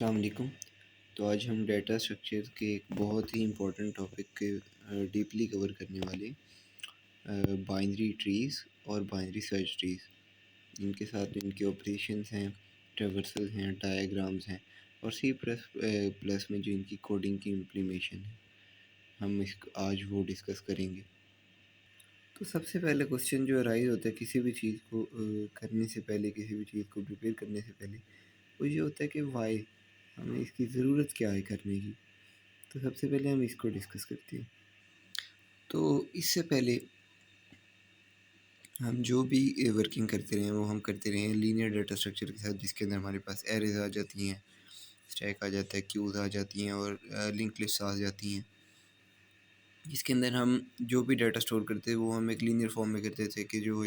अस्सलाम वालेकुम। तो आज हम डेटा स्ट्रक्चर के एक बहुत ही इम्पोर्टेंट टॉपिक के डीपली कवर करने वाले बाइनरी ट्रीज़ और बाइनरी सर्च ट्रीज़। इनके साथ इनके ऑपरेशंस हैं, ट्रेवर्सल हैं, डायग्राम्स हैं और सी प्लस प्लस में जो इनकी कोडिंग की इम्प्लीमेशन है, हम इस आज वो डिस्कस करेंगे। तो सबसे पहले क्वेश्चन जो अराइज होता है किसी भी चीज़ को करने से पहले, किसी भी चीज़ को प्रिपेयर करने से पहले, वो ये होता है कि वाई, हमें इसकी ज़रूरत क्या है करने की। तो सबसे पहले हम इसको डिस्कस करते हैं। तो इससे पहले हम जो भी वर्किंग करते रहे वो हम करते रहे हैं लीनियर डाटा स्ट्रक्चर के साथ, जिसके अंदर हमारे पास एरेज आ जाती हैं, स्टैक आ जाता है, क्यूज आ जाती हैं और लिंक लिस्ट आ जाती हैं, जिसके अंदर हम जो भी डाटा स्टोर करते हैं वो हम एक लीनियर फॉर्म में करते थे कि जो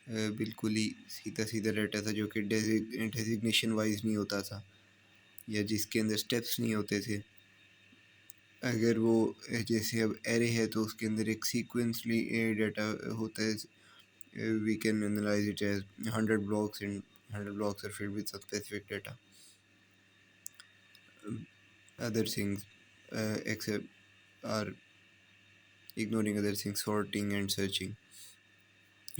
बिल्कुल ही सीधा सीधा डाटा था, जो कि डेजिग्नेशन वाइज नहीं होता था या जिसके अंदर स्टेप्स नहीं होते थे। अगर वो जैसे अब एरे है तो उसके अंदर एक सीक्वेंसली डाटा होता है। We can analyse it as 100 blocks and 100 blocks are filled with some specific data. Other things except are ignoring other things, sorting and searching.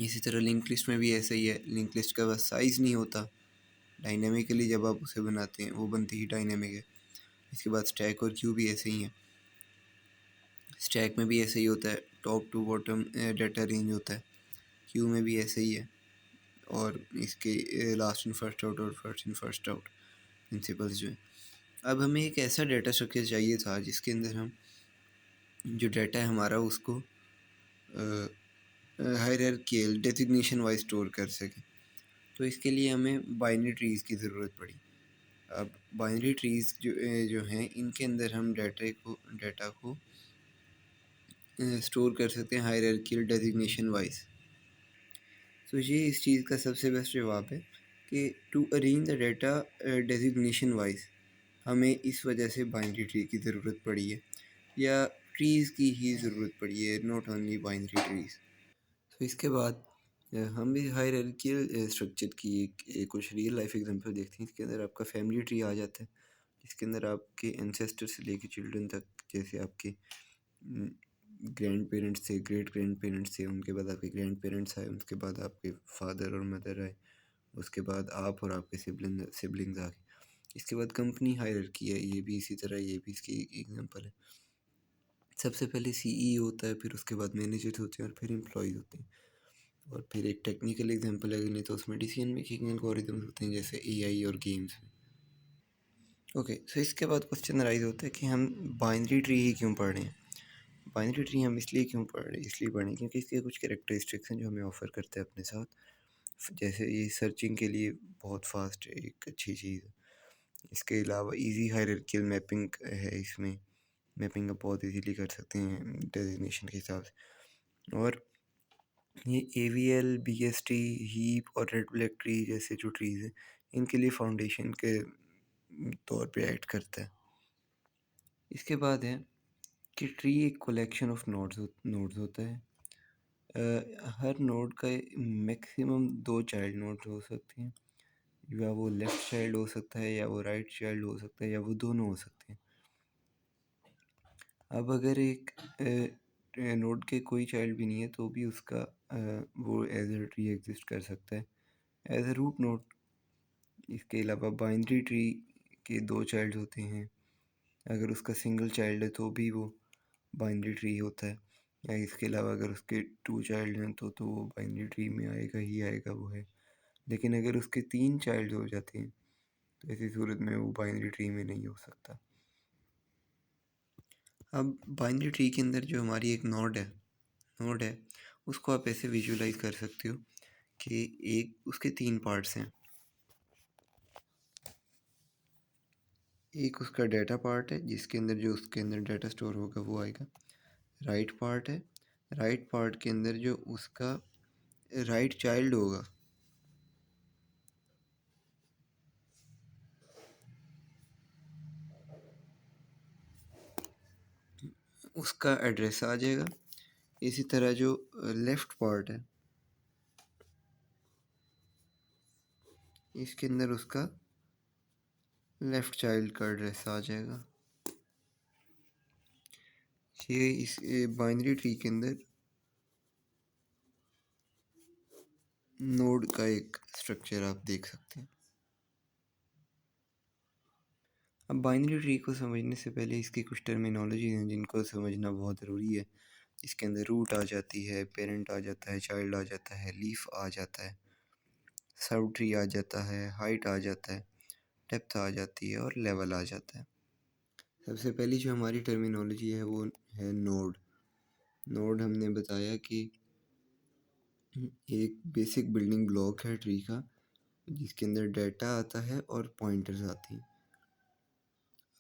इसी तरह लिंक लिस्ट में भी ऐसा ही है। लिंक लिस्ट का बस साइज़ नहीं होता, डायनेमिकली जब आप उसे बनाते हैं वो बनती ही डायनेमिक है। इसके बाद स्टैक और क्यू भी ऐसे ही हैं। स्टैक में भी ऐसे ही होता है, top to bottom data range होता है। क्यू में भी ऐसे ही है और इसके लास्ट इन फर्स्ट आउट और first in first out principles जो है। अब हमें एक ऐसा डाटा स्ट्रक्चर चाहिए था जिसके अंदर हम जो डाटा है हमारा उसको हायरार्कियल डेजिग्नेशन वाइज स्टोर कर सकें। तो इसके लिए हमें बाइनरी ट्रीज़ की ज़रूरत पड़ी। अब बाइनरी ट्रीज़ जो हैं इनके अंदर हम डाटा को स्टोर कर सकते हैं हायरार्कियल डेजिग्नेशन वाइज। तो ये इस चीज़ का सबसे बेस्ट जवाब है कि to arrange the data designation wise हमें इस वजह से बाइनरी ट्री की ज़रूरत पड़ी है, या ट्रीज़ की ही ज़रूरत पड़ी है, नॉट ओनली बाइनरी ट्रीज़। तो इसके बाद हम भी हायरार्कियल स्ट्रक्चर की कुछ रियल लाइफ एग्जांपल देखते हैं। इसके अंदर आपका फैमिली ट्री आ जाता है, जिसके अंदर आपके एंसेस्टर से लेके चिल्ड्रन तक, जैसे आपके ग्रैंड पेरेंट्स थे, ग्रेट ग्रैंड पेरेंट्स थे, उनके बाद आपके ग्रैंड पेरेंट्स आए, उसके बाद आपके फादर और मदर आए, उसके बाद आप और आपके सिबलिंग्स आ गए। इसके बाद कंपनी हायरार्की है, ये भी इसी तरह, ये भी इसकी एक एग्जांपल है। सबसे पहले सीईओ होता है, फिर उसके बाद मैनेजर होते हैं और फिर एम्प्लॉयज़ होते हैं। और फिर एक टेक्निकल एग्जांपल अगर नहीं तो उसमें डिसीजन मेकिंग एल्गोरिदम्स होते हैं, जैसे एआई और गेम्स में। ओके, सो इसके बाद क्वेश्चन राइज होता है कि हम बाइनरी ट्री ही क्यों पढ़ रहे हैं। बाइनरी ट्री हम इसलिए क्यों पढ़ रहे हैं, इसलिए पढ़ें क्योंकि इसके कुछ कैरेक्टरिस्टिक्स हैं जो हमें ऑफ़र करते हैं अपने साथ। जैसे ये सर्चिंग के लिए बहुत फास्ट एक अच्छी चीज़ है। इसके अलावा इजी हायरार्कियल मैपिंग है इसमें, मैपिंग आप बहुत इजीली कर सकते हैं डेजिग्नेशन के हिसाब से। और ये AVL, BST, हीप और रेड ब्लैक ट्री जैसे जो ट्रीज़ हैं इनके लिए फाउंडेशन के तौर पे एक्ट करता है। इसके बाद है कि ट्री एक कलेक्शन ऑफ नोड्स होता है। हर नोड का मैक्सिमम 2 चाइल्ड नोड्स हो सकते हैं, या वो लेफ़्ट चाइल्ड हो सकता है, या वो राइट चाइल्ड हो सकता है, या वो दोनों हो सकते हैं। अब अगर एक नोड के कोई चाइल्ड भी नहीं है तो भी उसका वो एज अ ट्री एग्जिस्ट कर सकता है एज अ रूट नोड। इसके अलावा बाइनरी ट्री के 2 चाइल्ड होते हैं, अगर उसका सिंगल चाइल्ड है तो भी वो बाइनरी ट्री होता है। या इसके अलावा अगर उसके 2 चाइल्ड हैं तो वो बाइनरी ट्री में आएगा ही आएगा, वो है। लेकिन अगर उसके 3 चाइल्ड हो जाते हैं तो ऐसी सूरत में वो बाइनरी ट्री में नहीं हो सकता। अब बाइनरी ट्री के अंदर जो हमारी एक नोड है उसको आप ऐसे विजुलाइज कर सकते हो कि एक उसके 3 पार्ट्स हैं। एक उसका डाटा पार्ट है जिसके अंदर जो उसके अंदर डाटा स्टोर होगा वो आएगा। राइट पार्ट है, राइट पार्ट के अंदर जो उसका राइट चाइल्ड होगा उसका एड्रेस आ जाएगा। इसी तरह जो लेफ़्ट पार्ट है इसके अंदर उसका लेफ़्ट चाइल्ड का एड्रेस आ जाएगा। ये इस बाइनरी ट्री के अंदर नोड का एक स्ट्रक्चर आप देख सकते हैं। अब बाइनरी ट्री को समझने से पहले इसकी कुछ टर्मिनोलॉजी हैं जिनको समझना बहुत ज़रूरी है। इसके अंदर रूट आ जाती है, पेरेंट आ जाता है, चाइल्ड आ जाता है, लीफ आ जाता है, सब ट्री आ जाता है, हाइट आ जाता है, डेप्थ आ जाती है और लेवल आ जाता है। सबसे पहली जो हमारी टर्मिनोलॉजी है वो है नोड। नोड हमने बताया कि एक बेसिक बिल्डिंग ब्लॉक है ट्री का, जिसके अंदर डाटा आता है और पॉइंटर्स आती हैं।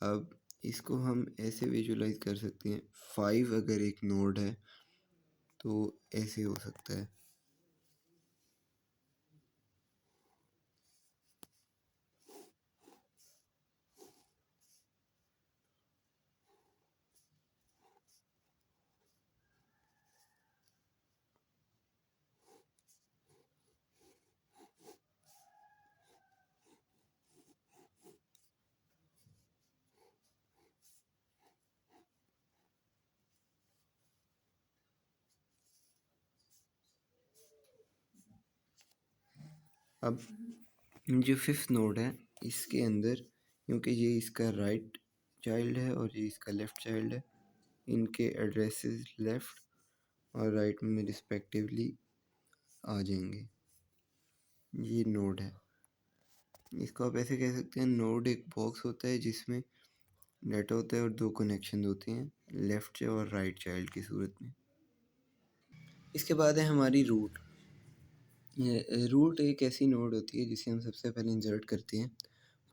अब इसको हम ऐसे विजुलाइज कर सकते हैं, 5 अगर एक नोड है तो ऐसे हो सकता है। अब जो फिफ्थ नोड है इसके अंदर, क्योंकि ये इसका राइट चाइल्ड है और ये इसका लेफ़्ट चाइल्ड है, इनके एड्रेसेस लेफ़्ट और राइट में रिस्पेक्टिवली आ जाएंगे। ये नोड है। इसको आप ऐसे कह सकते हैं, नोड एक बॉक्स होता है जिसमें डाटा होता है और दो कनेक्शन होते हैं, लेफ़्ट और राइट चाइल्ड की सूरत में। इसके बाद है हमारी रूट। रूट एक ऐसी नोड होती है जिसे हम सबसे पहले इंसर्ट करते हैं।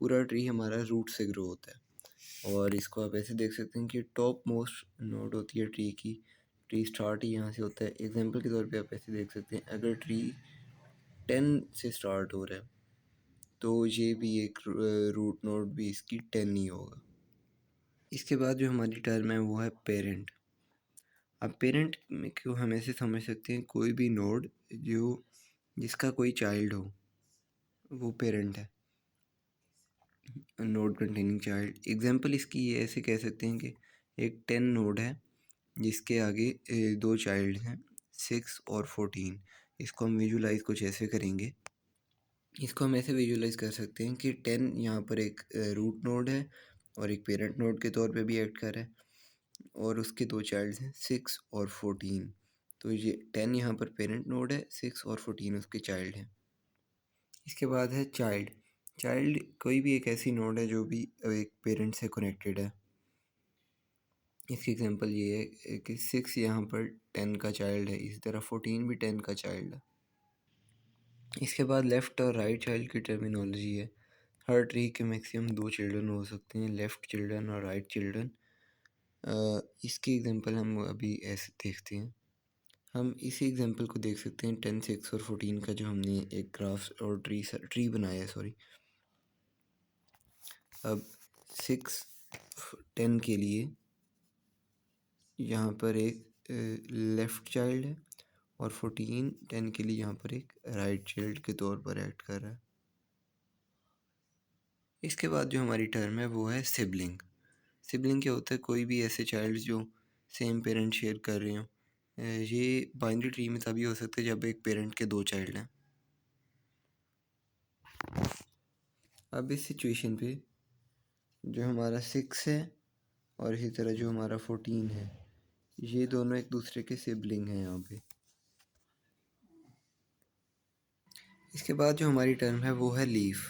पूरा ट्री हमारा रूट से ग्रो होता है और इसको आप ऐसे देख सकते हैं कि टॉप मोस्ट नोड होती है ट्री की। ट्री स्टार्ट ही यहाँ से होता है। एग्जांपल के तौर पे आप ऐसे देख सकते हैं, अगर ट्री 10 से स्टार्ट हो रहा है तो ये भी एक रूट नोड भी इसकी 10 ही होगा। इसके बाद जो हमारी टर्म है वो है पेरेंट। अब पेरेंट को हम ऐसे समझ सकते हैं, कोई भी नोड जो जिसका कोई चाइल्ड हो वो पेरेंट है। नोड कंटेनिंग चाइल्ड, एग्जांपल इसकी ये ऐसे कह सकते हैं कि एक 10 नोड है जिसके आगे दो चाइल्ड हैं, 6 और 14। इसको हम विजुलाइज कुछ ऐसे करेंगे। इसको हम ऐसे विजुलाइज कर सकते हैं कि 10 यहाँ पर एक रूट नोड है और एक पेरेंट नोड के तौर पे भी एक्ट कर रहा है और उसके दो चाइल्ड्स हैं, 6 और 14। तो ये 10 यहाँ पर पेरेंट नोड है, 6 और 14 उसके चाइल्ड हैं। इसके बाद है चाइल्ड। चाइल्ड कोई भी एक ऐसी नोड है जो भी एक पेरेंट से कनेक्टेड है। इसकी एग्जांपल ये है कि 6 यहाँ पर 10 का चाइल्ड है, इसी तरह 14 भी 10 का चाइल्ड है। इसके बाद लेफ़्ट और राइट चाइल्ड की टर्मिनोलॉजी है। हर ट्री के मैक्सिमम दो चिल्ड्रन हो सकते हैं, लेफ़्ट चिल्ड्रन और राइट चिल्ड्रन। इसकी एग्जांपल हम अभी ऐसे देखते हैं। हम इसी एग्जांपल को देख सकते हैं 10, 6 और 14 का, जो हमने एक ग्राफ और ट्री बनाया है, सॉरी। अब 6 10 के लिए यहाँ पर एक लेफ़्ट चाइल्ड है और 14 10 के लिए यहाँ पर एक राइट चाइल्ड के तौर पर एक्ट कर रहा है। इसके बाद जो हमारी टर्म है वो है सिबलिंग। सिबलिंग क्या होता है? कोई भी ऐसे चाइल्ड जो सेम पेरेंट शेयर कर रहे हों। ये बाइनरी ट्री में तभी हो सकता है जब एक पेरेंट के दो चाइल्ड हैं। अब इस सिचुएशन पे जो हमारा 6 है और इसी तरह जो हमारा 14 है, ये दोनों एक दूसरे के सिबलिंग हैं यहाँ पे। इसके बाद जो हमारी टर्म है वो है लीफ।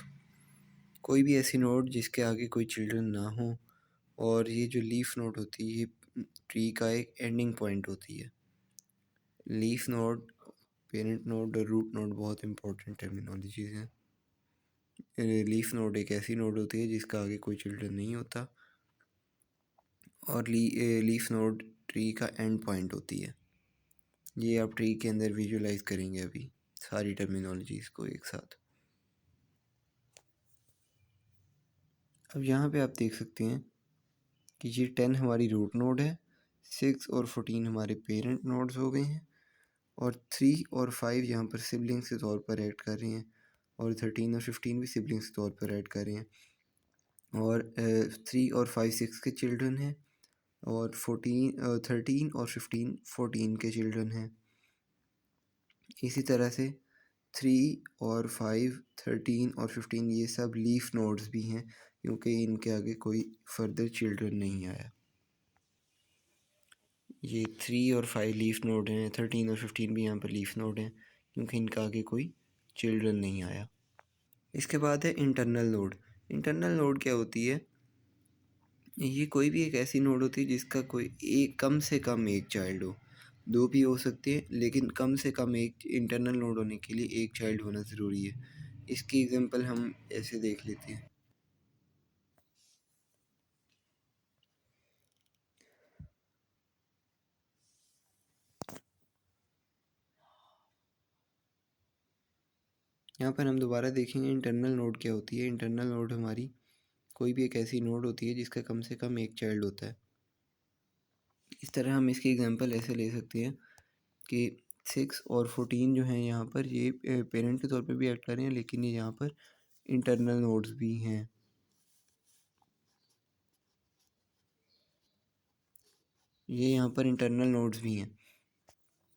कोई भी ऐसी नोड जिसके आगे कोई चिल्ड्रन ना हो, और ये जो लीफ नोड होती है ये ट्री का एक एंडिंग पॉइंट होती है। लीफ नोड, पेरेंट नोड और रूट नोड बहुत इंपॉर्टेंट टर्मिनोलॉजीज हैं। लीफ नोड एक ऐसी नोड होती है जिसका आगे कोई चिल्ड्रन नहीं होता और लीफ नोड ट्री का एंड पॉइंट होती है। ये आप ट्री के अंदर विजुलाइज करेंगे अभी सारी टर्मिनोलॉजीज को एक साथ। अब यहाँ पे आप देख सकते हैं कि ये 10 हमारी रूट नोड है, 6 और 14 हमारे पेरेंट नोड्स हो गए हैं और 3 और 5 यहाँ पर सिबलिंग्स के तौर पर ऐड कर रहे हैं और 13 और 15 भी सिबलिंग्स के तौर पर ऐड कर रहे हैं। और 3 और 5 6 के चिल्ड्रन हैं, और 13 और 15 14 के चिल्ड्रन हैं। इसी तरह से 3 और 5 13 और 15 ये सब लीफ नोड्स भी हैं, क्योंकि इनके आगे कोई फर्दर चिल्ड्रन नहीं आया। ये 3 और 5 लीफ नोड हैं, 13 और 15 भी यहाँ पर लीफ नोड हैं, क्योंकि इनका आगे कोई चिल्ड्रन नहीं आया। इसके बाद है इंटरनल नोड। इंटरनल नोड क्या होती है? ये कोई भी एक ऐसी नोड होती है जिसका कोई एक कम से कम एक चाइल्ड हो। दो भी हो सकते हैं, लेकिन कम से कम एक इंटरनल नोड होने के लिए एक चाइल्ड होना ज़रूरी है। इसकी एग्जांपल हम ऐसे देख लेते हैं। यहाँ पर हम दोबारा देखेंगे इंटरनल नोड क्या होती है। इंटरनल नोड हमारी कोई भी एक ऐसी नोड होती है जिसका कम से कम एक चाइल्ड होता है। इस तरह हम इसकी एग्जांपल ऐसे ले सकते हैं कि 6 और 14 जो हैं यहाँ पर ये पेरेंट के तौर पे भी एक्ट कर रहे हैं, लेकिन ये यहाँ पर इंटरनल नोड्स भी हैं। ये यहाँ पर इंटरनल नोड्स भी हैं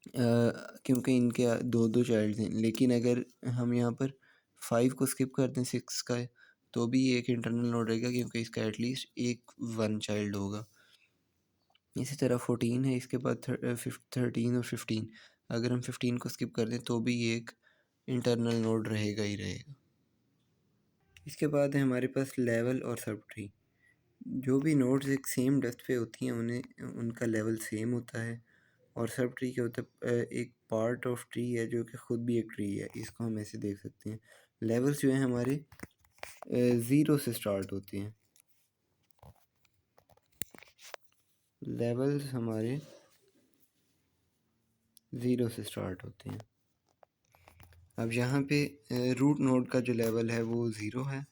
क्योंकि इनके दो दो चाइल्ड हैं। लेकिन अगर हम यहाँ पर 5 को स्किप कर दें 6 का, तो भी एक इंटरनल नोड रहेगा, क्योंकि इसका एटलीस्ट एक 1 चाइल्ड होगा। इसी तरह 14 है, इसके बाद 13 और 15, अगर हम 15 को स्किप कर दें तो भी एक इंटरनल नोड रहेगा ही रहेगा। इसके बाद है हमारे पास लेवल और सब ट्री। जो भी नोड्स एक सेम डेप्थ पे होती हैं उन्हें उनका लेवल सेम होता है। और सब ट्री क्या होता है? एक पार्ट ऑफ ट्री है जो कि ख़ुद भी एक ट्री है। इसको हम ऐसे देख सकते हैं। लेवल्स जो हैं हमारे 0 से स्टार्ट होते हैं। लेवल्स हमारे 0 से स्टार्ट होते हैं। अब यहाँ पे रूट नोड का जो लेवल है वो 0 है,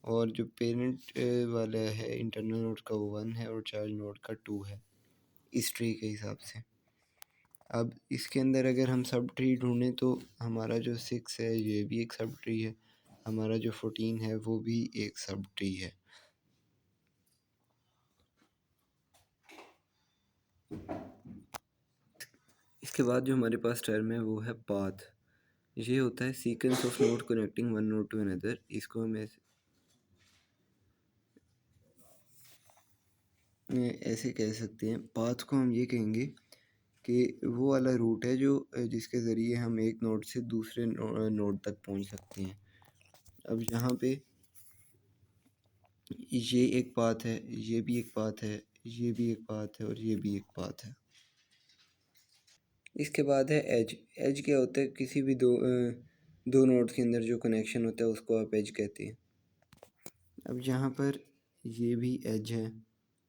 और जो पेरेंट वाला है इंटरनल नोड का वो 1 है, और चाइल्ड नोड का 2 है इस ट्री के हिसाब से। अब इसके अंदर अगर हम सब ट्री ढूंढें तो हमारा जो 6 है ये भी एक सब ट्री है, हमारा जो 14 है वो भी एक सब ट्री है। इसके बाद जो हमारे पास टर्म है वो है पाथ। ये होता है sequence of node connecting one node to another. इसको हम ऐसे कह सकते हैं। पाथ को हम ये कहेंगे कि वो वाला रूट है जो जिसके ज़रिए हम एक नोड से दूसरे नोड तक पहुंच सकते हैं। अब यहाँ पे ये एक पाथ है, ये भी एक पाथ है, ये भी एक पाथ है, और ये भी एक पाथ है। इसके बाद है एज। एज क्या होता है? किसी भी दो नोड्स के अंदर जो कनेक्शन होता है उसको आप एज कहते हैं। अब यहाँ पर ये भी एज है,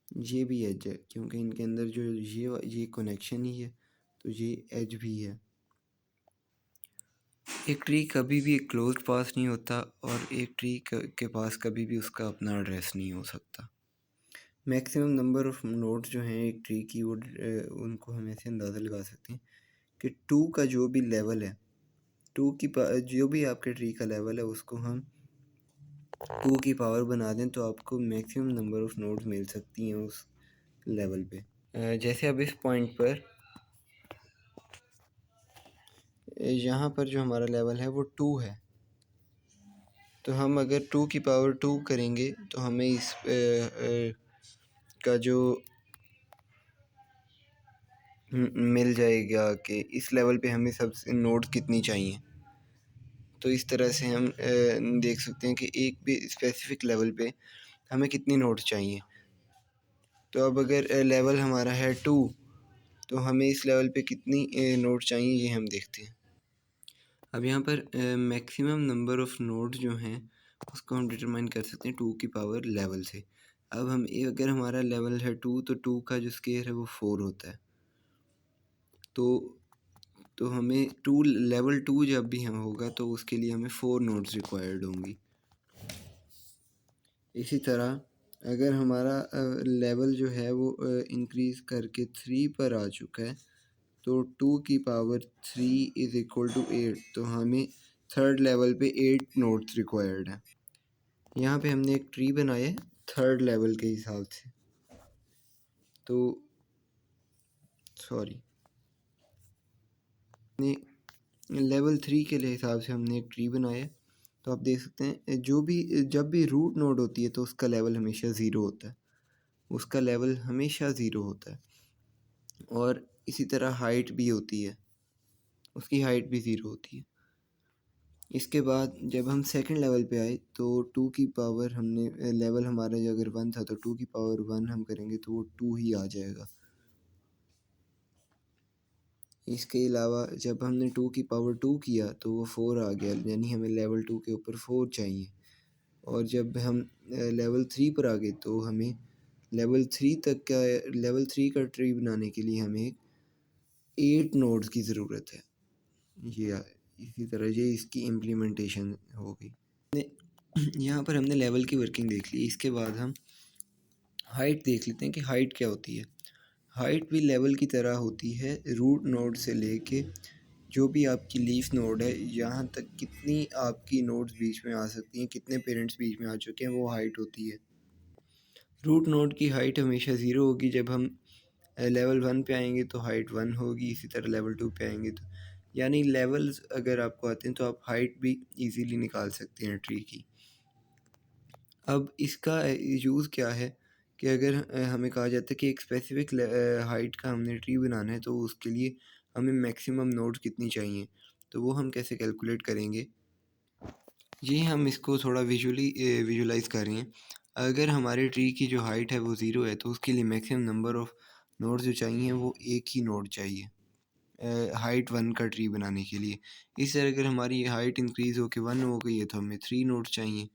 ये भी एज है, क्योंकि इनके अंदर जो ये कनेक्शन ही है, तो ये एज भी है। एक ट्री कभी भी एक क्लोज्ड पाथ नहीं होता, और एक ट्री के पास कभी भी उसका अपना एड्रेस नहीं हो सकता। मैक्सिमम नंबर ऑफ नोड्स जो हैं एक ट्री की, वो उनको हम ऐसे अंदाज़ा लगा सकते हैं कि 2 का जो भी लेवल है, 2 की जो भी आपके ट्री का लेवल है उसको हम 2 की पावर बना दें, तो आपको मैक्सिमम नंबर ऑफ नोड्स मिल सकती हैं उस लेवल पे। जैसे अब इस पॉइंट पर यहाँ पर जो हमारा लेवल है वो 2 है, तो हम अगर 2 की पावर 2 करेंगे तो हमें इस का जो मिल जाएगा कि इस लेवल पे हमें सबसे नोड्स कितनी चाहिए। तो इस तरह से हम देख सकते हैं कि एक भी स्पेसिफिक लेवल पे हमें कितनी नोड्स चाहिए। तो अब अगर लेवल हमारा है 2, तो हमें इस लेवल पे कितनी नोड्स चाहिए ये हम देखते हैं। अब यहाँ पर मैक्सिमम नंबर ऑफ़ नोड्स जो हैं उसको हम डिटरमाइन कर सकते हैं 2 की पावर लेवल से। अब हम अगर हमारा लेवल है 2, तो 2 का जो स्क्वायर है वो 4 होता है। तो हमें लेवल 2 जब भी हम होगा तो उसके लिए हमें 4 नोड्स रिक्वायर्ड होंगी। इसी तरह अगर हमारा लेवल जो है वो इंक्रीज़ करके 3 पर आ चुका है, तो 2 की पावर 3 = 8, तो हमें थर्ड लेवल पे 8 नोड्स रिक्वायर्ड हैं। यहाँ पे हमने एक ट्री बनाया है थर्ड लेवल के हिसाब से, तो सॉरी लेवल 3 के लिए हिसाब से हमने एक ट्री बनाया है। तो आप देख सकते हैं जो भी जब भी रूट नोड होती है तो उसका लेवल हमेशा ज़ीरो होता है, उसका लेवल हमेशा ज़ीरो होता है। और इसी तरह हाइट भी होती है, उसकी हाइट भी ज़ीरो होती है। इसके बाद जब हम सेकंड लेवल पे आए तो 2 की पावर हमने लेवल हमारा जो अगर 1 था तो 2 की पावर 1 हम करेंगे तो वो 2 ही आ जाएगा। इसके अलावा जब हमने 2 की पावर 2 किया तो वो 4 आ गया, यानी हमें लेवल 2 के ऊपर 4 चाहिए। और जब हम लेवल 3 पर आ गए तो हमें लेवल 3 का ट्री बनाने के लिए हमें 8 नोड्स की ज़रूरत है। इसी तरह ये इसकी इम्प्लीमेंटेशन हो गई। यहाँ पर हमने लेवल की वर्किंग देख ली। इसके बाद हम हाइट देख लेते हैं कि हाइट क्या होती है। हाइट भी लेवल की तरह होती है, रूट नोड से लेके जो भी आपकी लीफ नोड है यहाँ तक कितनी आपकी नोड्स बीच में आ सकती हैं, कितने पेरेंट्स बीच में आ चुके हैं, वो हाइट होती है। रूट नोड की हाइट हमेशा ज़ीरो होगी। जब हम लेवल 1 पे आएंगे तो हाइट 1 होगी, इसी तरह लेवल 2 पे आएंगे तो, यानी लेवल्स अगर आपको आते हैं तो आप हाइट भी इजीली निकाल सकते हैं ट्री की। अब इसका यूज़ क्या है कि अगर हमें कहा जाता है कि एक स्पेसिफिक हाइट का हमने ट्री बनाना है तो उसके लिए हमें मैक्सिमम नोड्स कितनी चाहिए, तो वो हम कैसे कैलकुलेट करेंगे। ये हम इसको थोड़ा विजुलाइज कर रहे हैं। अगर हमारे ट्री की जो हाइट है वो ज़ीरो है तो उसके लिए मैक्सिमम नंबर ऑफ़ नोड्स जो चाहिए वो एक ही नोड चाहिए हाइट 1 का ट्री बनाने के लिए। इस तरह अगर हमारी हाइट इंक्रीज़ होकर 1 हो गई है तो हमें 3 नोड्स चाहिए।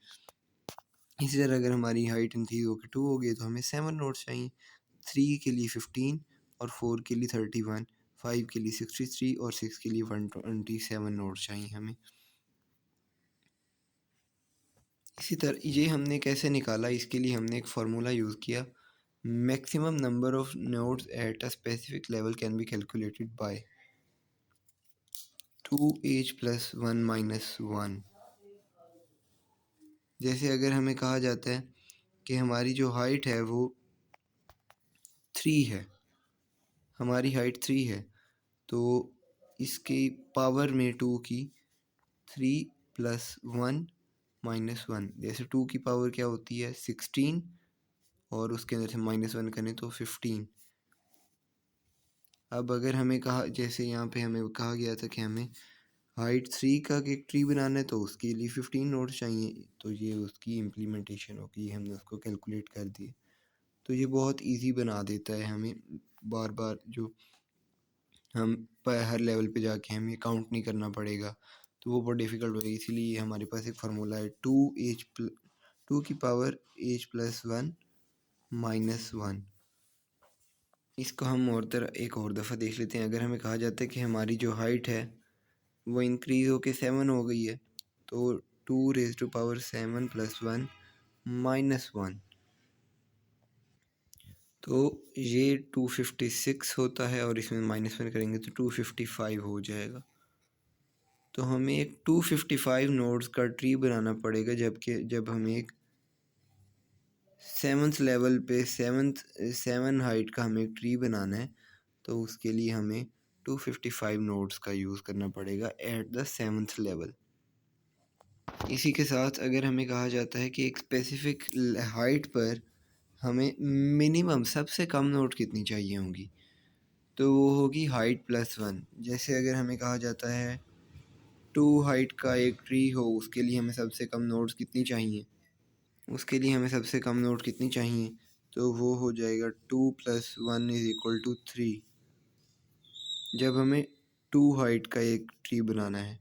इसी तरह अगर हमारी हाइट इंक्रीज़ होकर 2 हो गई है तो हमें 7 नोड्स चाहिए। 3 के लिए 15 और 4 के लिए 31, 5 के लिए 63 और 6 के लिए 127 नोड्स चाहिए हमें। इसी तरह ये हमने कैसे निकाला, इसके लिए हमने एक फार्मूला यूज़ किया। Maximum number of nodes at a specific level can be calculated by 2h + 1 - 1। जैसे अगर हमें कहा जाता है कि हमारी जो हाइट है वो 3 है, हमारी हाइट 3 है, तो इसकी पावर में 2 की 3 + 1 - 1, जैसे 2 की पावर क्या होती है 16 और उसके अंदर से -1 करें तो 15। अब अगर हमें कहा, जैसे यहाँ पे हमें कहा गया था कि हमें हाइट 3 का एक ट्री बनाना है तो उसके लिए 15 नोड्स चाहिए, तो ये उसकी इम्प्लीमेंटेशन होगी, हमने उसको कैलकुलेट कर दिए। तो ये बहुत इजी बना देता है हमें, बार बार जो हम हर लेवल पे जाके हमें काउंट नहीं करना पड़ेगा, तो वो बहुत डिफ़िकल्ट होगी। इसीलिए हमारे पास एक फार्मूला है 2 की पावर h + 1 - 1। इसको हम एक और दफ़ा देख लेते हैं। अगर हमें कहा जाता है कि हमारी जो हाइट है वो इंक्रीज़ होके 7 हो गई है, तो 2⁻7 + 1 - 1, तो ये 256 होता है और इसमें -1 करेंगे तो 255 हो जाएगा। तो हमें एक 255 नोड्स का ट्री बनाना पड़ेगा, जब हमें एक 7th लेवल पे 7 हाइट का हमें एक ट्री बनाना है, तो उसके लिए हमें 255 नोड्स का यूज़ करना पड़ेगा एट द 7th लेवल। इसी के साथ अगर हमें कहा जाता है कि एक स्पेसिफिक हाइट पर हमें मिनिमम सबसे कम नोड कितनी चाहिए होंगी, तो वो होगी हाइट +1। जैसे अगर हमें कहा जाता है 2 हाइट का एक ट्री हो, उसके लिए हमें सबसे कम नोड्स कितनी चाहिए, तो वो हो जाएगा 2 + 1 = 3। जब हमें 2 हाइट का एक ट्री बनाना है,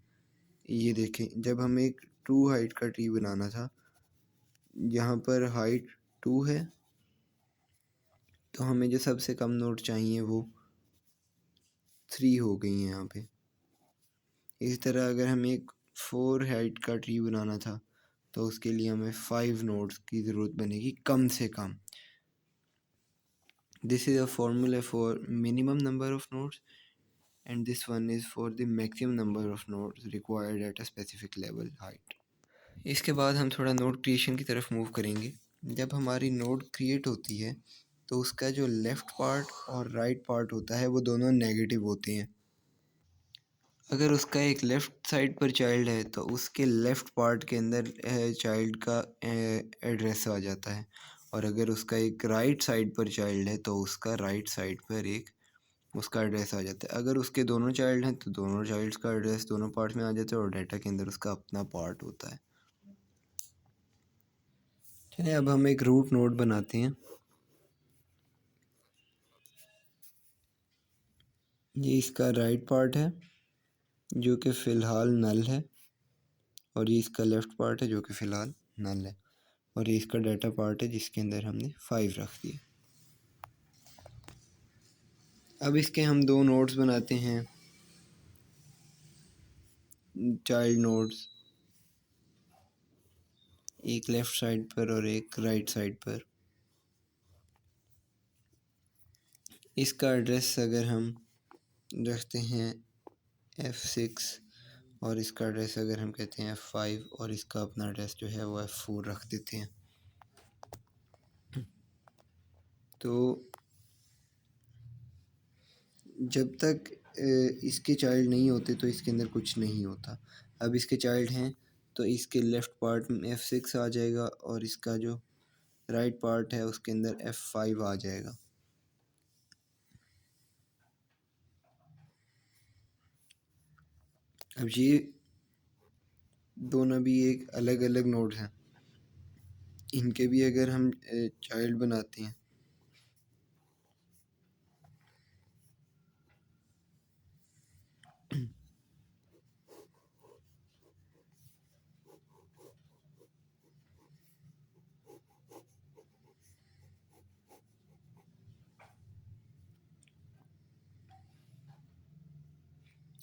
ये देखें, जब हमें एक 2 हाइट का ट्री बनाना था, यहाँ पर हाइट 2 है, तो हमें जो सबसे कम नोड चाहिए वो 3 हो गई हैं यहाँ पे। इसी तरह अगर हमें एक 4 हाइट का ट्री बनाना था तो उसके लिए हमें 5 नोड्स की ज़रूरत बनेगी कम से कम। This is a formula for minimum number of nodes and this one is for the maximum number of nodes required at a specific level height. इसके बाद हम थोड़ा नोड क्रिएशन की तरफ मूव करेंगे। जब हमारी नोड क्रिएट होती है तो उसका जो लेफ़्ट पार्ट और राइट पार्ट होता है वो दोनों नेगेटिव होते हैं। अगर उसका एक लेफ़्ट साइड पर चाइल्ड है तो उसके लेफ़्ट पार्ट के अंदर चाइल्ड का एड्रेस आ जाता है, और अगर उसका एक राइट साइड पर चाइल्ड है तो उसका राइट साइड पर एक उसका एड्रेस आ जाता है। अगर उसके दोनों चाइल्ड हैं तो दोनों चाइल्ड्स का एड्रेस दोनों पार्ट में आ जाता है और डाटा के अंदर उसका अपना पार्ट होता है। चलिए अब हम एक रूट नोड बनाते हैं। ये इसका राइट पार्ट है जो कि फ़िलहाल नल है, और ये इसका लेफ़्ट पार्ट है जो कि फ़िलहाल नल है, और ये इसका डाटा पार्ट है जिसके अंदर हमने 5 रख दिया। अब इसके हम दो नोड्स बनाते हैं, चाइल्ड नोड्स, एक लेफ़्ट साइड पर और एक राइट साइड पर। इसका एड्रेस अगर हम रखते हैं F6 और इसका एड्रेस अगर हम कहते हैं F5 और इसका अपना एड्रेस जो है वो F4 रख देते हैं, तो जब तक इसके चाइल्ड नहीं होते तो इसके अंदर कुछ नहीं होता। अब इसके चाइल्ड हैं तो इसके लेफ़्ट पार्ट में F6 आ जाएगा और इसका जो राइट पार्ट है उसके अंदर F5 आ जाएगा। अब ये दोनों भी एक अलग अलग नोड्स हैं, इनके भी अगर हम चाइल्ड बनाते हैं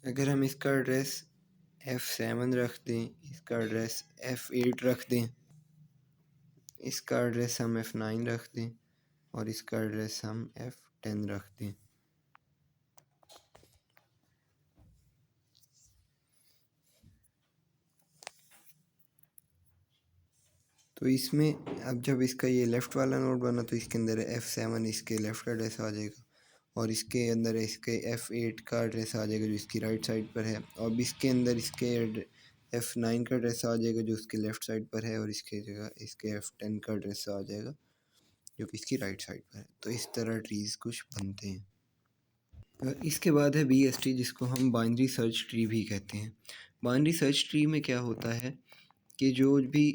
अगर हम इसका एड्रेस F7 रख दें, इसका एड्रेस F8 रख दें, इसका एड्रेस हम F9 रख दें और इसका एड्रेस हम F10 रख दें, तो इसमें अब जब इसका ये लेफ़्ट वाला नोड बना तो इसके अंदर F7 इसके लेफ़्ट का एड्रेस आ जाएगा, और इसके अंदर इसके F8 का एड्रेस आ जाएगा जो इसकी राइट साइड पर है, और इसके अंदर इसके F9 का एड्रेस आ जाएगा जो इसके लेफ़्ट साइड पर है, और इसके जगह इसके F10 का एड्रेस आ जाएगा जो कि इसकी राइट साइड पर है। तो इस तरह ट्रीज़ कुछ बनते हैं। इसके बाद है BST, जिसको हम बाइनरी सर्च ट्री भी कहते हैं। बाइनरी सर्च ट्री में क्या होता है कि जो भी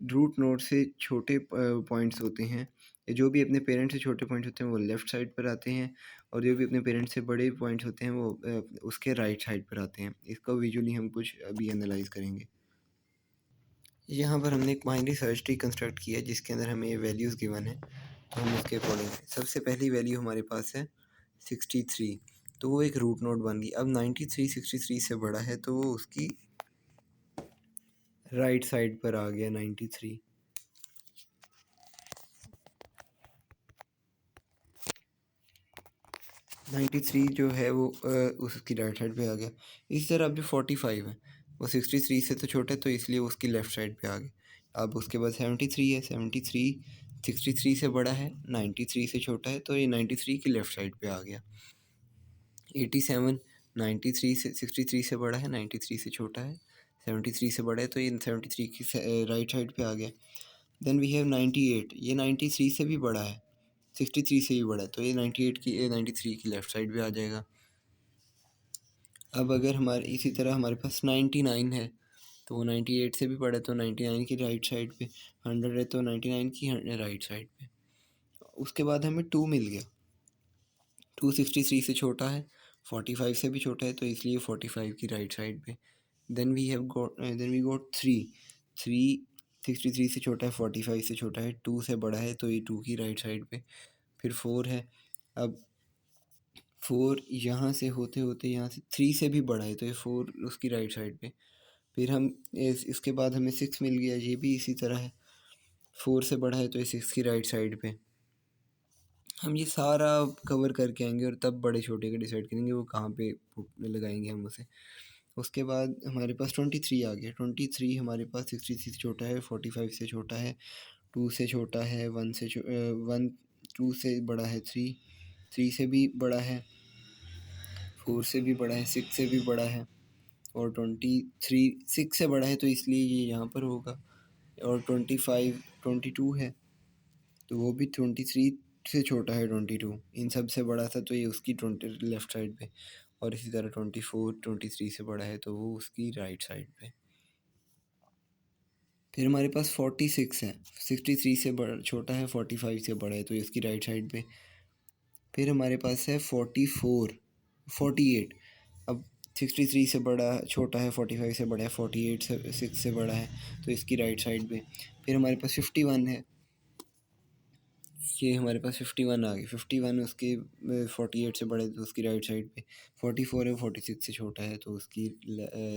रूट नोड से छोटे पॉइंट्स होते हैं, जो भी अपने पेरेंट से छोटे पॉइंट्स होते हैं वो लेफ़्ट साइड पर आते हैं, और जो भी अपने पेरेंट से बड़े पॉइंट्स होते हैं वो उसके राइट साइड पर आते हैं। इसको विजुअली हम कुछ अभी एनालाइज करेंगे। यहाँ पर हमने एक बाइनरी सर्च ट्री कंस्ट्रक्ट किया जिसके अंदर हमें वैल्यूज़ गिवन है, तो हम उसके अकॉर्डिंग सबसे पहली वैल्यू हमारे पास है 63, तो वो एक रूट नोड बन गई। अब 93 63 से बड़ा है तो वो उसकी राइट साइड पर आ गया 93। 93 जो है वो उसकी राइट साइड पे आ गया। इसी तरह अब जो 45 है वो 63 से तो छोटा है तो इसलिए वो उसकी लेफ़्ट साइड पे आ गया। अब उसके बाद 73 है, 73 63 से बड़ा है, 93 से छोटा है तो ये 93 की लेफ़्ट साइड पे आ गया। 87 93 से 63 से बड़ा है, 93 से छोटा है, 73 से बड़ा है तो ये 73 की राइट साइड पे आ गया। देन वी हैव 98, ये 93 से भी बड़ा है, 63 से भी बड़ा है तो ये 98 की 93 की लेफ़्ट साइड पे आ जाएगा। अब अगर हमारे इसी तरह हमारे पास 99 है तो वो 98 से भी बड़ा है तो 99 की राइट साइड पे, 100 है तो 99 की राइट साइड पे। उसके बाद हमें 2 मिल गया, 2 63 से छोटा है, 45 से भी छोटा है तो इसलिए 45 की राइट साइड पे। देन वी गॉट 3, 3 63 से छोटा है, 45 से छोटा है, 2 से बड़ा है तो ये 2 की राइट साइड पे। फिर 4 है, अब 4 यहाँ से होते होते यहाँ से 3 से भी बड़ा है तो ये 4 उसकी राइट साइड पे। फिर हम इसके बाद हमें 6 मिल गया, ये भी इसी तरह है, 4 से बड़ा है तो ये 6 की राइट साइड पे। हम ये सारा कवर करके आएंगे और तब बड़े छोटे का डिसाइड करेंगे वो कहाँ पे लगाएंगे हम उसे। उसके बाद हमारे पास 23 आ गया। 23 हमारे पास 63 से छोटा है, 45 से छोटा है, 2 से छोटा है, 1 2 से बड़ा है, 3 से भी बड़ा है, 4 से भी बड़ा है, 6 से भी बड़ा है, और 23 6 से बड़ा है तो इसलिए ये यहाँ पर होगा। और 25 22 है तो वो भी 23 से छोटा है, 22 इन सब से बड़ा था तो ये उसकी 20 लेफ़्ट साइड पे, और इसी तरह 24 23 से बड़ा है तो वो उसकी राइट साइड पे। फिर हमारे पास 46 है, 63 से बड़ा छोटा है, 45 से बड़ा है तो ये उसकी राइट साइड पे। फिर हमारे पास है 48। अब 63 से बड़ा छोटा है, 45 से बड़ा है, 48 से 6 से बड़ा है तो इसकी राइट साइड पे। फिर हमारे पास 51 है, ये हमारे पास 51 आ गई। 51 उसके 48 से बड़े तो उसकी राइट साइड पे। 44 है, 46 से छोटा है तो उसकी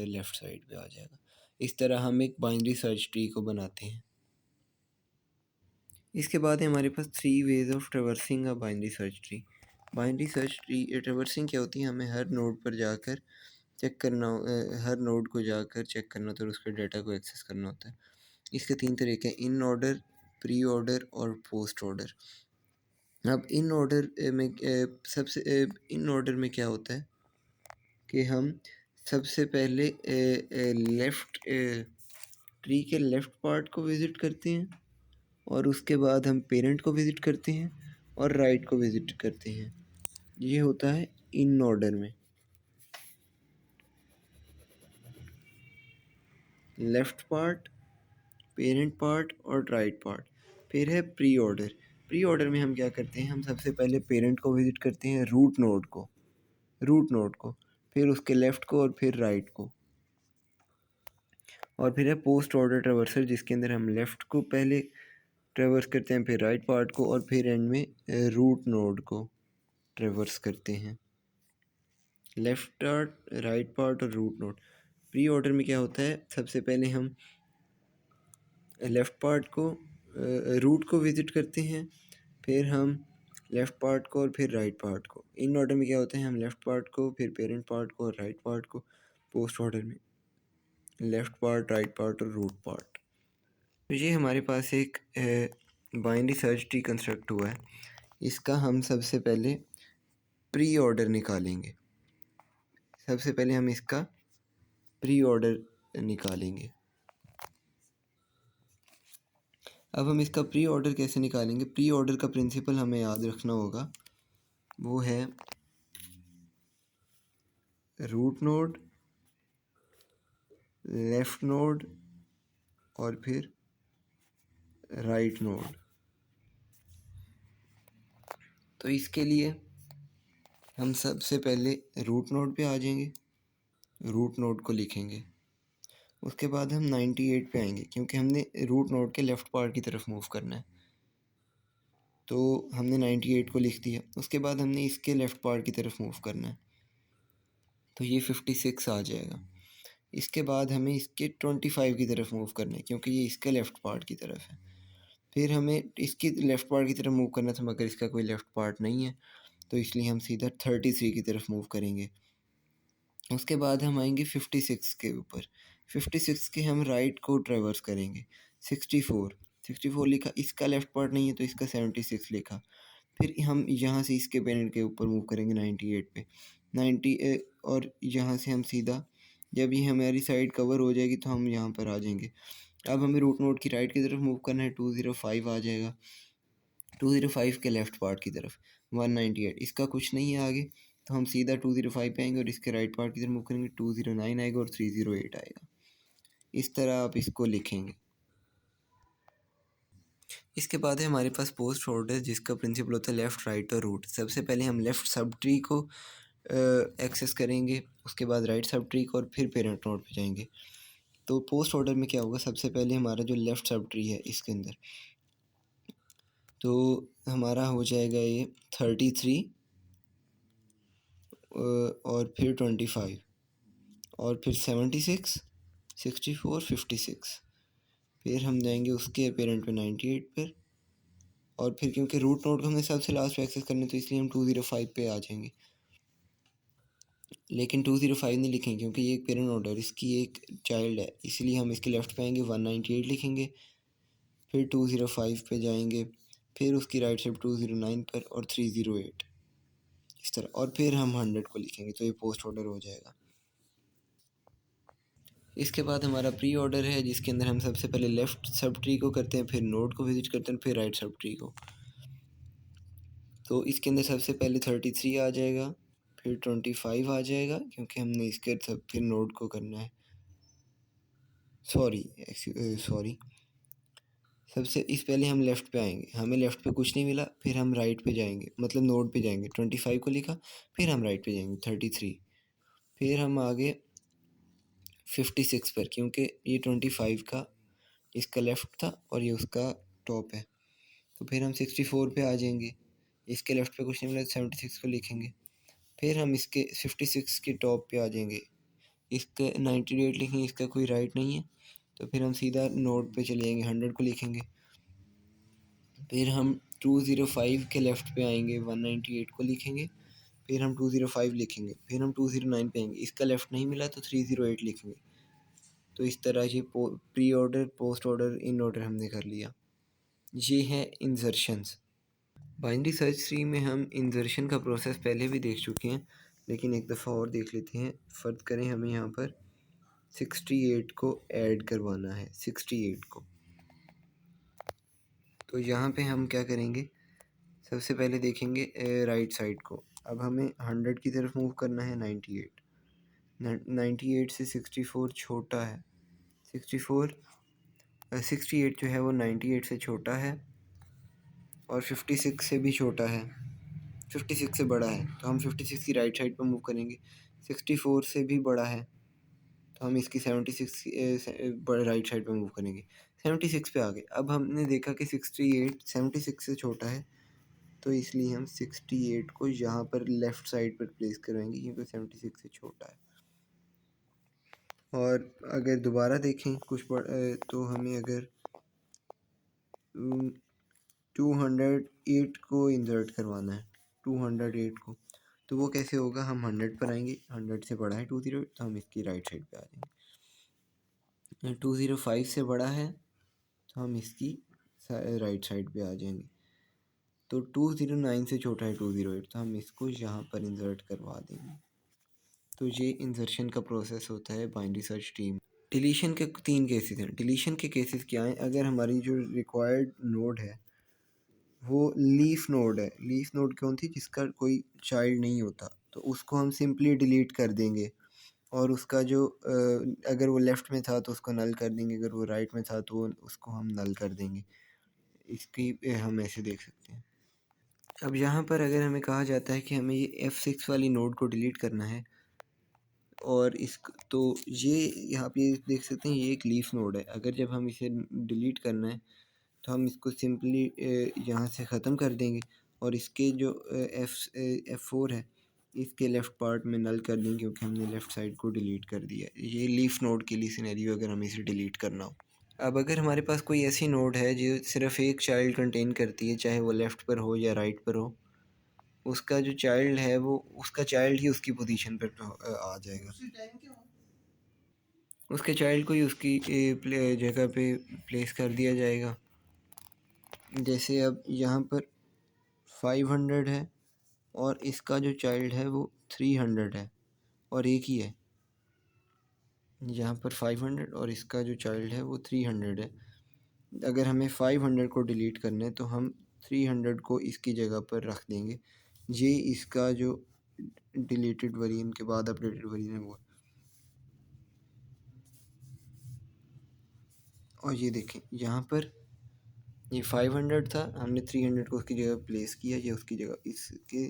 लेफ़्ट साइड पे आ जाएगा। इस तरह हम एक बाइनरी सर्च ट्री को बनाते हैं। इसके बाद है हमारे पास 3 ways of traversing a binary search tree. Binary search tree traversing क्या होती है, हमें हर नोड पर जाकर चेक करना हर नोड को जाकर चेक करना होता है और उसके डाटा को एक्सेस करना होता है। इसके 3 तरीके हैं, इन ऑर्डर, प्री ऑर्डर और पोस्ट ऑर्डर। अब इन ऑर्डर में इन ऑर्डर में क्या होता है कि हम सबसे पहले लेफ़्ट ट्री के लेफ़्ट पार्ट को विज़िट करते हैं, और उसके बाद हम पेरेंट को विज़िट करते हैं और राइट को विज़िट करते हैं। ये होता है इन ऑर्डर में, लेफ़्ट पार्ट, पेरेंट पार्ट और राइट पार्ट। फिर है प्री ऑर्डर। प्री ऑर्डर में हम क्या करते हैं, हम सबसे पहले पेरेंट को विज़िट करते हैं, रूट नोड को, फिर उसके लेफ़्ट को और फिर राइट को। और फिर है पोस्ट ऑर्डर ट्रैवर्सर, जिसके अंदर हम लेफ़्ट को पहले ट्रैवर्स करते हैं, फिर राइट पार्ट को, और फिर एंड में रूट नोड को ट्रैवर्स करते हैं। लेफ़्ट पार्ट, राइट पार्ट और रूट नोड। प्री ऑर्डर में क्या होता है, सबसे पहले हम लेफ़्ट पार्ट को रूट को विज़िट करते हैं, फिर हम लेफ़्ट पार्ट को और फिर राइट पार्ट को। इन ऑर्डर में क्या होता है, हम लेफ़्ट पार्ट को, फिर पेरेंट पार्ट को और राइट पार्ट को। पोस्ट ऑर्डर में लेफ़्ट पार्ट, राइट पार्ट और रूट पार्ट। तो ये हमारे पास एक बाइनरी सर्च ट्री कंस्ट्रक्ट हुआ है। इसका हम सबसे पहले प्री ऑर्डर निकालेंगे। सबसे पहले हम इसका प्री ऑर्डर निकालेंगे। अब हम इसका प्री ऑर्डर कैसे निकालेंगे, प्री ऑर्डर का प्रिंसिपल हमें याद रखना होगा, वो है रूट नोड, लेफ़्ट नोड और फिर राइट नोड। तो इसके लिए हम सबसे पहले रूट नोड पे आ जाएंगे, रूट नोड को लिखेंगे। उसके बाद हम 98 पे आएंगे, क्योंकि हमने रूट नोड के लेफ़्ट पार्ट की तरफ मूव करना है, तो हमने 98 को लिख दिया। उसके बाद हमने इसके लेफ़्ट पार्ट की तरफ मूव करना है, तो ये 56 आ जाएगा। इसके बाद हमें इसके 25 की तरफ मूव करना है, क्योंकि ये इसके लेफ़्ट पार्ट की तरफ है। फिर हमें इसकी लेफ़्ट पार्ट की तरफ मूव करना था, मगर इसका कोई लेफ़्ट पार्ट नहीं है, तो इसलिए हम सीधा 33 की तरफ मूव करेंगे। उसके बाद हम आएंगे 56 के ऊपर। 56 के हम राइट को ट्रैवर्स करेंगे। 64 लिखा, इसका लेफ़्ट पार्ट नहीं है तो इसका 76 लिखा। फिर हम यहाँ से इसके पेरेंट के ऊपर मूव करेंगे 98 पे, 90 और यहाँ से हम सीधा, जब ये हमारी साइड कवर हो जाएगी तो हम यहाँ पर आ जाएंगे। अब हमें रूट नोड की राइट की तरफ मूव करना है, 205 आ जाएगा। 205 के लेफ़्ट पार्ट की तरफ 198, इसका कुछ नहीं है आगे, तो हम सीधा 205 पे आएंगे और इसके राइट पार्ट की तरफ मूव करेंगे, 209 आएगा और 308 आएगा। इस तरह आप इसको लिखेंगे। इसके बाद है हमारे पास पोस्ट ऑर्डर, जिसका प्रिंसिपल होता है लेफ़्ट, राइट और रूट। सबसे पहले हम लेफ़्ट सब ट्री को एक्सेस करेंगे, उसके बाद राइट सब ट्री को, और फिर पेरेंट नोड पे जाएंगे। तो पोस्ट ऑर्डर में क्या होगा, सबसे पहले हमारा जो लेफ़्ट सब ट्री है इसके अंदर, तो हमारा हो जाएगा ये 33 और फिर 25 और फिर 76, 64, 56। फिर हम जाएंगे उसके पेरेंट पे 98 पर, और फिर क्योंकि रूट नोड को हमने सबसे लास्ट पे एक्सेस करना है तो इसलिए हम 205 पे आ जाएंगे। लेकिन 205 नहीं लिखेंगे क्योंकि ये एक पेरेंट नोड है और इसकी एक चाइल्ड है, इसलिए हम इसके लेफ़्ट पे आएंगे 198 लिखेंगे, फिर 205 पे जाएंगे, फिर उसकी राइट साइड 209 पर और 308 इस तरह, और फिर हम 100 को लिखेंगे तो ये पोस्ट ऑर्डर हो जाएगा। इसके बाद हमारा प्री ऑर्डर है जिसके अंदर हम सबसे पहले लेफ़्ट सब ट्री को करते हैं, फिर नोड को विजिट करते हैं, फिर राइट सब ट्री को। तो इसके अंदर सबसे पहले 33 आ जाएगा, फिर 25 आ जाएगा क्योंकि हमने इसके सब फिर नोड को करना है। सॉरी सबसे इस पहले हम लेफ़्ट पे आएंगे, हमें लेफ़्ट पे कुछ नहीं मिला, फिर हम राइट पे जाएंगे, मतलब नोड पे जाएंगे, 25 को लिखा, फिर हम राइट पे जाएंगे 33, फिर हम आगे 56 पर, क्योंकि ये 25 का इसका लेफ़्ट था और ये उसका टॉप है, तो फिर हम 64 पे आ जाएंगे, इसके लेफ़्ट पे कुछ नहीं मिला, 76 को लिखेंगे, फिर हम इसके 56 के टॉप पे आ जाएंगे, इसका 98 लिखेंगे, इसका कोई राइट नहीं है, तो फिर हम सीधा नोड पे चले जाएंगे, 100 को लिखेंगे, फिर हम 205 के लेफ़्ट पे आएंगे, 198 को लिखेंगे, फिर हम 205 लिखेंगे, फिर हम 209 पे आएंगे, इसका लेफ़्ट नहीं मिला तो 308 लिखेंगे। तो इस तरह ये pre order, post order, in order हमने कर लिया। ये है इंसर्शंस। बाइनरी सर्च ट्री में हम इंसर्शन का प्रोसेस पहले भी देख चुके हैं, लेकिन एक दफ़ा और देख लेते हैं। फ़र्ज़ करें हमें यहाँ पर 68 को ऐड करवाना है, 68 को, तो यहाँ पे हम क्या करेंगे, सबसे पहले देखेंगे राइट साइड को। अब हमें 100 की तरफ मूव करना है, 98 98 से 64 छोटा है, 64 68 जो है वो 98 से छोटा है और 56 से भी छोटा है, 56 से बड़ा है, तो हम 56 की राइट साइड पर मूव करेंगे। 64 से भी बड़ा है तो हम इसकी 76 राइट साइड पर मूव करेंगे, 76 पे आ गए। अब हमने देखा कि 68 76 से छोटा है, तो इसलिए हम 68 को यहाँ पर लेफ़्ट साइड पर प्लेस करवाएंगे क्योंकि 76 से छोटा है। और अगर दोबारा देखें तो हमें अगर 208 को इंसर्ट करवाना है, 208 को, तो वो कैसे होगा, हम 100 पर आएंगे, 100 से बड़ा है 208, तो हम इसकी राइट साइड पे आ जाएंगे। 205 से बड़ा है तो हम इसकी राइट साइड पे आ जाएंगे। तो 209 से छोटा है 208, तो हम इसको यहाँ पर इंसर्ट करवा देंगे। तो ये इंसर्शन का प्रोसेस होता है बाइनरी सर्च ट्री में। डिलीशन के 3 केसेस हैं। डिलीशन के केसेस क्या हैं, अगर हमारी जो रिक्वायर्ड नोड है वो लीफ नोड है। लीफ नोड कौन थी, जिसका कोई चाइल्ड नहीं होता, तो उसको हम सिंपली डिलीट कर देंगे, और उसका जो अगर वो लेफ़्ट में था तो उसको नल कर देंगे, अगर वो राइट में था तो उसको हम नल कर देंगे। इसकी हम ऐसे देख सकते हैं। अब यहाँ पर अगर हमें कहा जाता है कि हमें ये F6 वाली नोड को डिलीट करना है, और इस तो ये यहाँ पे देख सकते हैं ये एक लीफ नोड है। अगर जब हम इसे डिलीट करना है तो हम इसको सिंपली यहाँ से ख़त्म कर देंगे, और इसके जो F4 है इसके लेफ़्ट पार्ट में नल कर देंगे क्योंकि हमने लेफ़्ट साइड को डिलीट कर दिया है। ये लीफ नोड के लिए सिनेरियो अगर हमें इसे डिलीट करना हो। अब अगर हमारे पास कोई ऐसी नोड है जो सिर्फ एक चाइल्ड कंटेन करती है, चाहे वो लेफ़्ट पर हो या राइट पर हो, उसका जो चाइल्ड है वो उसका चाइल्ड ही उसकी पोजीशन पर आ जाएगा, उसके चाइल्ड को ही उसकी जगह पे प्लेस कर दिया जाएगा। जैसे अब यहाँ पर 500 है और इसका जो चाइल्ड है वो 300 है और एक ही है। यहाँ पर 500 और इसका जो चाइल्ड है वो 300 है। अगर हमें 500 को डिलीट करना है तो हम 300 को इसकी जगह पर रख देंगे। ये इसका जो डिलीटेड वेरिएंट के बाद अपडेटेड वेरिएंट है वो। और ये देखें यहाँ पर ये 500 था, हमने 300 को उसकी जगह प्लेस किया, ये उसकी जगह इसके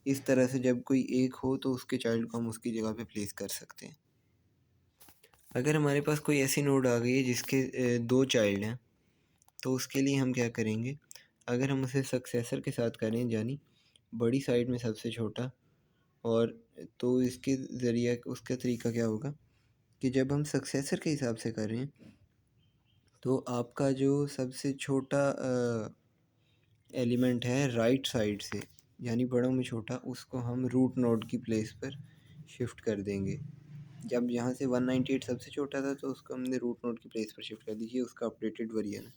इस तरह से जब कोई एक हो तो उसके चाइल्ड को हम उसकी जगह पे प्लेस कर सकते हैं। अगर हमारे पास कोई ऐसी नोड आ गई है जिसके 2 चाइल्ड हैं, तो उसके लिए हम क्या करेंगे, अगर हम उसे सक्सेसर के साथ करें, यानी बड़ी साइड में सबसे छोटा, और तो इसके ज़रिए उसका तरीका क्या होगा कि जब हम सक्सेसर के हिसाब से करें तो आपका जो सबसे छोटा एलिमेंट है राइट साइड से, यानी बड़ों में छोटा, उसको हम रूट नोड की प्लेस पर शिफ्ट कर देंगे। जब यहाँ से 198 सबसे छोटा था तो उसको हमने रूट नोड की प्लेस पर शिफ्ट कर दीजिए, उसका अपडेटेड वर्जन है।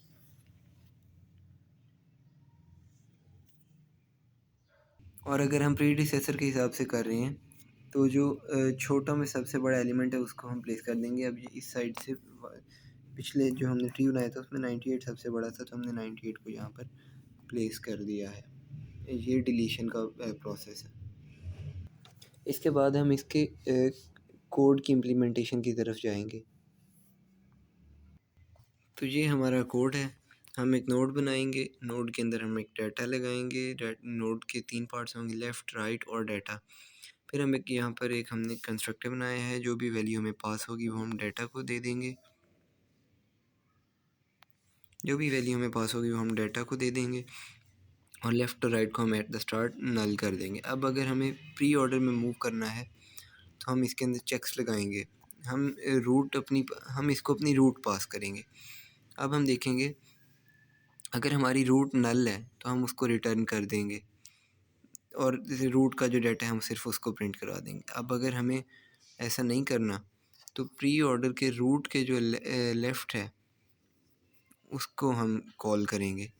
और अगर हम प्रीडिसेसर के हिसाब से कर रहे हैं तो जो छोटा में सबसे बड़ा एलिमेंट है उसको हम प्लेस कर देंगे। अब ये इस साइड से पिछले जो हमने ट्री बनाया था उसमें 98 सबसे बड़ा था, तो हमने 98 को यहाँ पर प्लेस कर दिया है। ये डिलीशन का प्रोसेस है। इसके बाद हम इसके कोड की इम्प्लीमेंटेशन की तरफ जाएंगे। तो ये हमारा कोड है। हम एक नोड बनाएंगे, नोड के अंदर हम एक डाटा लगाएंगे। नोड के 3 पार्ट्स होंगे, लेफ़्ट, राइट और डाटा। फिर हम एक यहाँ पर एक हमने कंस्ट्रक्टर बनाया है, जो भी वैल्यू हमें पास होगी वो हम डाटा को दे देंगे। जो भी वैल्यू हमें पास होगी वो हम डाटा को दे देंगे, और लेफ़्ट और राइट को हम एट द स्टार्ट नल कर देंगे। अब अगर हमें प्री ऑर्डर में मूव करना है तो हम इसके अंदर चेक्स लगाएंगे। हम इसको अपनी रूट पास करेंगे। अब हम देखेंगे अगर हमारी रूट नल है तो हम उसको रिटर्न कर देंगे, और जैसे रूट का जो डाटा है हम सिर्फ उसको प्रिंट करवा देंगे। अब अगर हमें ऐसा नहीं करना तो प्री ऑर्डर के रूट के जो लेफ़्ट है उसको हम कॉल करेंगे।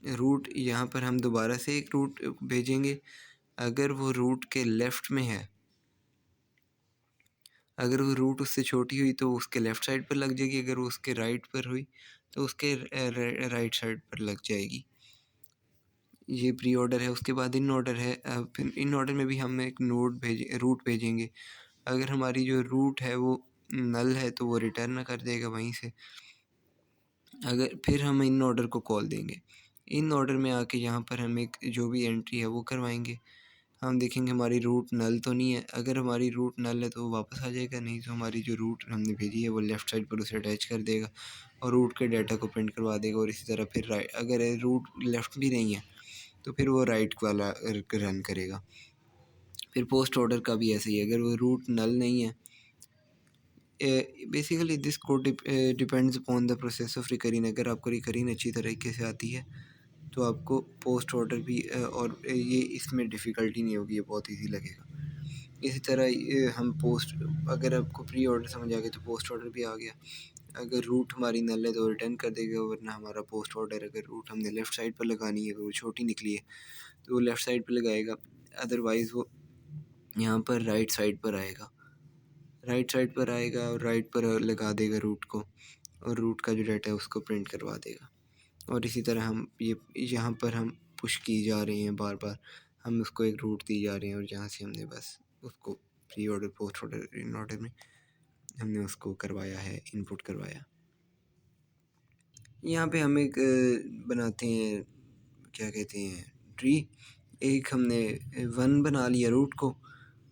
रूट यहाँ पर हम दोबारा से एक रूट भेजेंगे। अगर वो रूट के लेफ़्ट में है, अगर वो रूट उससे छोटी हुई तो उसके लेफ़्ट साइड पर लग जाएगी, अगर वो उसके राइट पर हुई तो उसके राइट साइड पर लग जाएगी। ये प्री ऑर्डर है। उसके बाद इन ऑर्डर है। फिर इन ऑर्डर में भी हम एक रूट भेजेंगे। अगर हमारी जो रूट है वो नल है तो वो रिटर्न कर देगा वहीं से। अगर फिर हम इन ऑर्डर को कॉल देंगे। इन ऑर्डर में आके यहाँ पर हम एक जो भी एंट्री है वो करवाएंगे। हम देखेंगे हमारी रूट नल तो नहीं है। अगर हमारी रूट नल है तो वो वापस आ जाएगा, नहीं तो हमारी जो रूट हमने भेजी है वो लेफ़्ट साइड पर उसे अटैच कर देगा और रूट के डाटा को प्रिंट करवा देगा। और इसी तरह फिर राइट, अगर रूट लेफ़्ट भी नहीं है तो फिर वो राइट वाला रन करेगा। फिर पोस्ट ऑर्डर का भी ऐसे ही है, अगर वो रूट नल नहीं है। Basically this code depends upon the process of recurring. अगर आपको रिकरिंग अच्छी तरीके से आती है तो आपको पोस्ट ऑर्डर भी और ये इसमें डिफ़िकल्टी नहीं होगी, ये बहुत ईजी लगेगा। इसी तरह हम पोस्ट, अगर आपको प्री ऑर्डर समझ आ गया तो पोस्ट ऑर्डर भी आ गया। अगर रूट हमारी नल है तो रिटर्न कर देगा, वरना हमारा पोस्ट ऑर्डर अगर रूट हमने लेफ़्ट साइड पर लगानी है, अगर वो छोटी निकली है तो वो लेफ़्ट साइड पर लगाएगा, अदरवाइज़ वो यहाँ पर राइट साइड पर आएगा। राइट साइड पर आएगा और राइट पर लगा देगा रूट को, और रूट का जो डाटा है उसको प्रिंट करवा देगा। और इसी तरह हम ये यहाँ पर हम पुश की जा रहे हैं बार बार, हम उसको एक रूट दी जा रहे हैं, और जहाँ से हमने बस उसको pre order, post order, in order में हमने उसको करवाया है, इनपुट करवाया। यहाँ पे हम एक बनाते हैं, क्या कहते हैं, ट्री। एक हमने 1 बना लिया रूट को,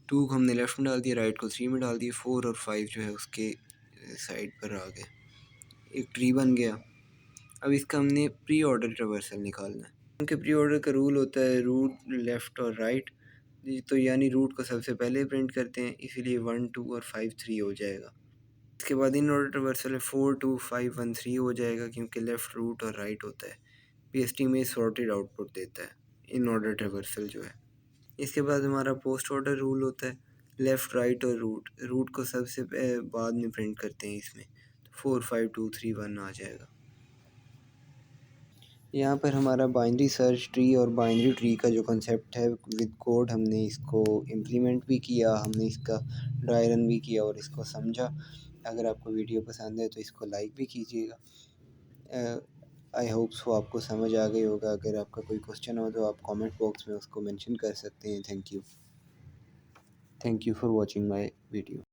2 को हमने लेफ़्ट में डाल दिया, राइट को 3 में डाल दिया, 4 और 5 जो है उसके साइड पर आ गए, एक ट्री बन गया। अब इसका हमने प्री ऑर्डर ट्रावर्सल निकालना है। उनके प्री ऑर्डर का रूल होता है रूट, लेफ़्ट और राइट। तो यानी रूट को सबसे पहले प्रिंट करते हैं, इसीलिए 1 2 और 5 3 हो जाएगा। इसके बाद इन ऑर्डर ट्रावर्सल है 4 2 5 1 3 हो जाएगा, क्योंकि लेफ़्ट, रूट और राइट होता है। पीएसटी में सॉर्टेड आउटपुट देता है इन ऑर्डर ट्रावर्सल जो है। इसके बाद हमारा पोस्ट ऑर्डर रूल होता है, लेफ़्ट, राइट और रूट। रूट को सबसे बाद में प्रिंट करते हैं इसमें, तो 4 5 2 3 1 आ जाएगा। यहाँ पर हमारा बाइनरी सर्च ट्री और बाइनरी ट्री का जो कंसेप्ट है विद कोड, हमने इसको इम्प्लीमेंट भी किया, हमने इसका ड्राई रन भी किया और इसको समझा। अगर आपको वीडियो पसंद है तो इसको लाइक भी कीजिएगा। आई होप सो आपको समझ आ गई होगा। अगर आपका कोई क्वेश्चन हो तो आप कमेंट बॉक्स में उसको मेंशन कर सकते हैं। Thank you for watching my video.